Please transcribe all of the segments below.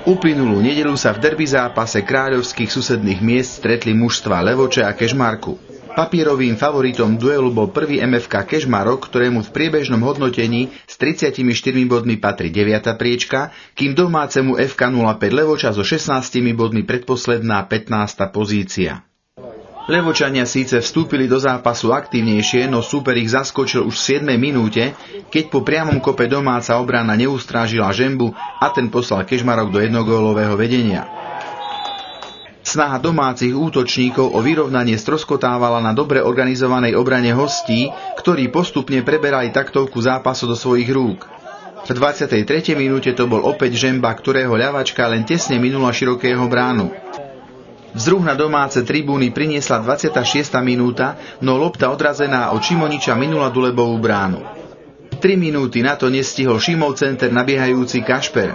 Uplynulú nedeľu sa v derby zápase kráľovských susedných miest stretli mužstvá Levoče a Kežmarku. Papierovým favoritom duelu bol prvý MFK Kežmarok, ktorému v priebežnom hodnotení s 34 bodmi patrí 9. priečka, kým domácemu FK 05 Levoča so 16 bodmi predposledná 15. pozícia. Levočania síce vstúpili do zápasu aktívnejšie, no súper ich zaskočil už v 7. minúte, keď po priamom kope domáca obrana neustrážila Žembu a ten poslal Kežmarok do jednogólového vedenia. Snaha domácich útočníkov o vyrovnanie stroskotávala na dobre organizovanej obrane hostí, ktorí postupne preberali taktovku zápasu do svojich rúk. V 23. minúte to bol opäť Žemba, ktorého ľavačka len tesne minula širokého bránu. Vzruch na domáce tribúny priniesla 26. minúta, no lopta odrazená od Šimoniča minula Dulebovú bránu. 3 minúty na to nestihol Šimov center nabiehajúci Kašper.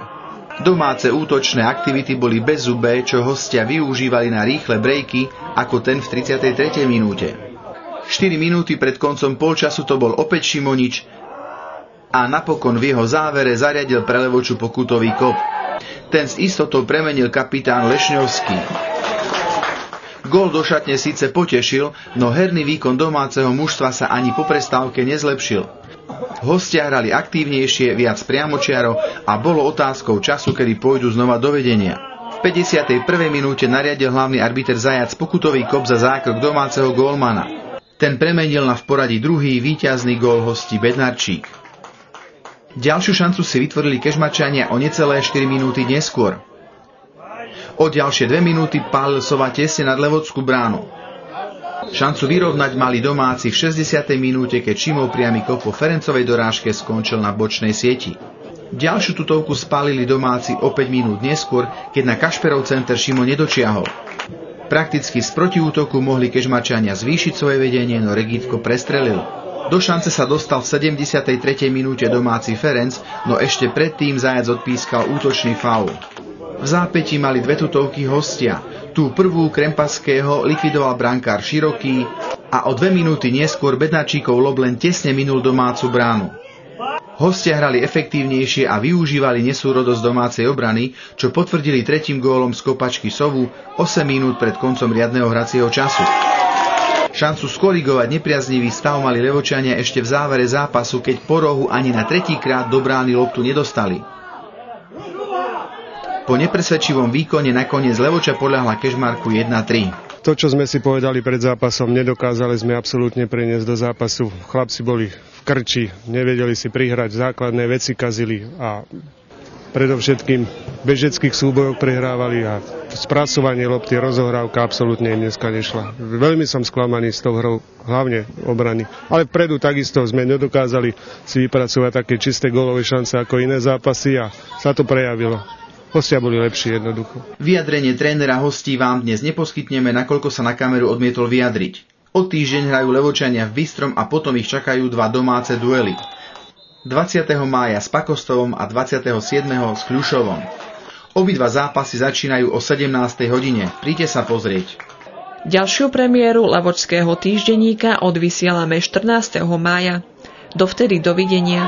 Domáce útočné aktivity boli bezzubé, čo hostia využívali na rýchle brejky, ako ten v 33. minúte. 4 minúty pred koncom polčasu to bol opäť Šimonič a napokon v jeho závere zariadil pre Levoču pokutový kop. Ten s istotou premenil kapitán Lešňovský. Gól do šatne síce potešil, no herný výkon domáceho mužstva sa ani po prestávke nezlepšil. Hostia hrali aktívnejšie, viac priamočiaro a bolo otázkou času, kedy pôjdu znova do vedenia. V 51. minúte nariadil hlavný arbiter Zajac pokutový kop za zákrok domáceho gólmana. Ten premenil na v poradí druhý víťazný gól hostí Bednarčík. Ďalšiu šancu si vytvorili Kežmarčania o necelé 4 minúty neskôr. O ďalšie 2 minúty pálil Sova tesne nad Levockú bránu. Šancu vyrovnať mali domáci v 60. minúte, keď Šimov priamy kop po Ferencovej dorážke skončil na bočnej sieti. Ďalšiu tutovku spálili domáci o 5 minút neskôr, keď na Kašperov center Šimo nedočiahol. Prakticky z protiútoku mohli Kežmarčania zvýšiť svoje vedenie, no Regítko prestrelil. Do šance sa dostal v 73. minúte domáci Ferenc, no ešte predtým Zajac odpískal útočný faul. V zápätí mali 2 tutovky hostia. Tú prvú Krempaského likvidoval brankár Široký a o 2 minúty neskôr Bednarčíkov lob len tesne minul domácu bránu. Hostia hrali efektívnejšie a využívali nesúrodosť domácej obrany, čo potvrdili 3. gólom z kopačky Sovu 8 minút pred koncom riadneho hracieho času. Šancu skorigovať nepriaznivý stav mali Levočania ešte v závere zápasu, keď po rohu ani na 3. krát do brány loptu nedostali. Po nepresvedčivom výkone nakoniec Levoča podľahla Kežmarku 1-3. To, čo sme si povedali pred zápasom, nedokázali sme absolútne preniesť do zápasu. Chlapci boli v krči, nevedeli si prihrať, základné veci kazili a predovšetkým v bežeckých súbojoch prehrávali a spracovanie lopty, rozohrávka absolútne im dneska nešla. Veľmi som sklamaný s tou hrou, hlavne obrany. Ale vpredu takisto sme nedokázali si vypracovať také čisté gólové šance ako iné zápasy a sa to prejavilo. Hostia boli lepší jednoducho. Vyjadrenie trénera hostí vám dnes neposkytneme, nakoľko sa na kameru odmietol vyjadriť. O týždeň hrajú Levočania v Bystrom a potom ich čakajú 2 domáce duely. 20. mája s Pakostovom a 27. s Kľušovom. Obidva zápasy začínajú o 17. hodine. Príďte sa pozrieť. Ďalšiu premiéru levočského týždenníka odvysielame 14. mája. Dovtedy dovidenia.